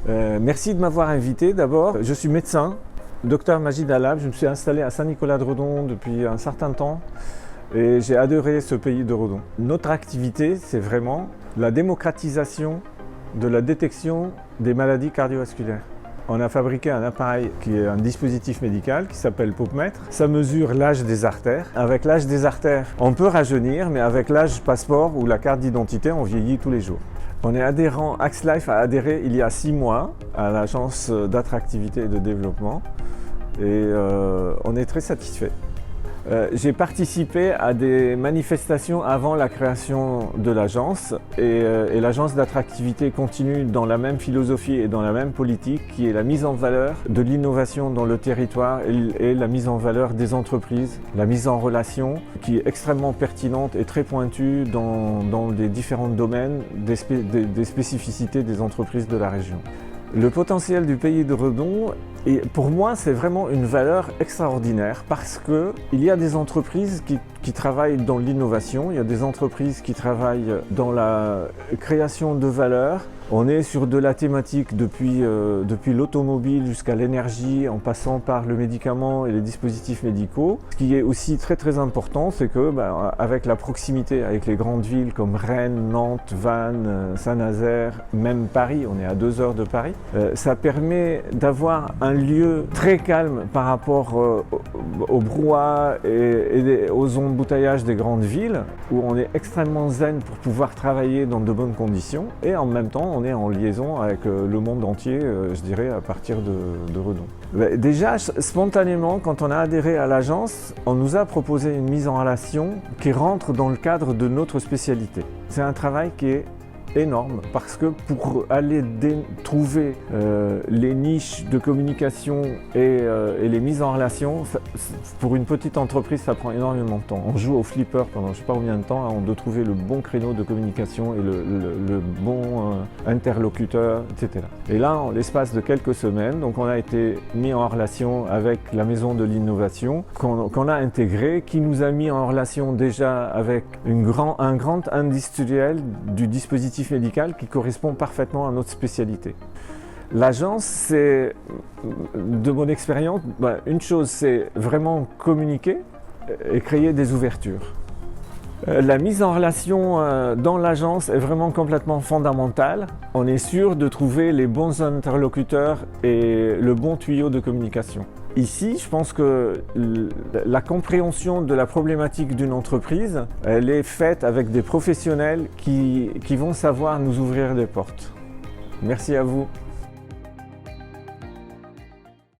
Merci de m'avoir invité d'abord. Je suis médecin, docteur Majid Alab. Je me suis installé à Saint-Nicolas-de-Redon depuis un certain temps et j'ai adoré ce pays de Redon. Notre activité, c'est vraiment la démocratisation de la détection des maladies cardiovasculaires. On a fabriqué un appareil qui est un dispositif médical qui s'appelle PopMètre. Ça mesure l'âge des artères. Avec l'âge des artères, on peut rajeunir, mais avec l'âge passeport ou la carte d'identité, on vieillit tous les jours. On est adhérent, Axlife a adhéré il y a 6 mois à l'agence d'attractivité et de développement et on est très satisfait. J'ai participé à des manifestations avant la création de l'agence et l'agence d'attractivité continue dans la même philosophie et dans la même politique qui est la mise en valeur de l'innovation dans le territoire et la mise en valeur des entreprises, la mise en relation qui est extrêmement pertinente et très pointue dans les différents domaines des spécificités des entreprises de la région. Le potentiel du pays de Redon, et pour moi, c'est vraiment une valeur extraordinaire parce qu'il y a des entreprises qui travaillent dans l'innovation, il y a des entreprises qui travaillent dans la création de valeur. On est sur de la thématique depuis l'automobile jusqu'à l'énergie, en passant par le médicament et les dispositifs médicaux. Ce qui est aussi très important, c'est que avec la proximité avec les grandes villes comme Rennes, Nantes, Vannes, Saint-Nazaire, même Paris, on est à 2 heures de Paris, ça permet d'avoir un lieu très calme par rapport au brouhaha et aux embouteillages des grandes villes, où on est extrêmement zen pour pouvoir travailler dans de bonnes conditions et en même temps on est en liaison avec le monde entier, je dirais, à partir de Redon. Déjà, spontanément, quand on a adhéré à l'agence, on nous a proposé une mise en relation qui rentre dans le cadre de notre spécialité. C'est un travail qui est énorme parce que pour aller trouver les niches de communication et les mises en relation, pour une petite entreprise, ça prend énormément de temps. On joue au flipper pendant je ne sais pas combien de temps avant de trouver le bon créneau de communication et le bon interlocuteur, etc. Et là, en l'espace de quelques semaines, donc on a été mis en relation avec la maison de l'innovation qu'on a intégrée, qui nous a mis en relation déjà avec un grand industriel du dispositif médical qui correspond parfaitement à notre spécialité. L'agence, c'est, de mon expérience, une chose, c'est vraiment communiquer et créer des ouvertures. La mise en relation dans l'agence est vraiment complètement fondamentale. On est sûr de trouver les bons interlocuteurs et le bon tuyau de communication. Ici, je pense que la compréhension de la problématique d'une entreprise, elle est faite avec des professionnels qui vont savoir nous ouvrir des portes. Merci à vous.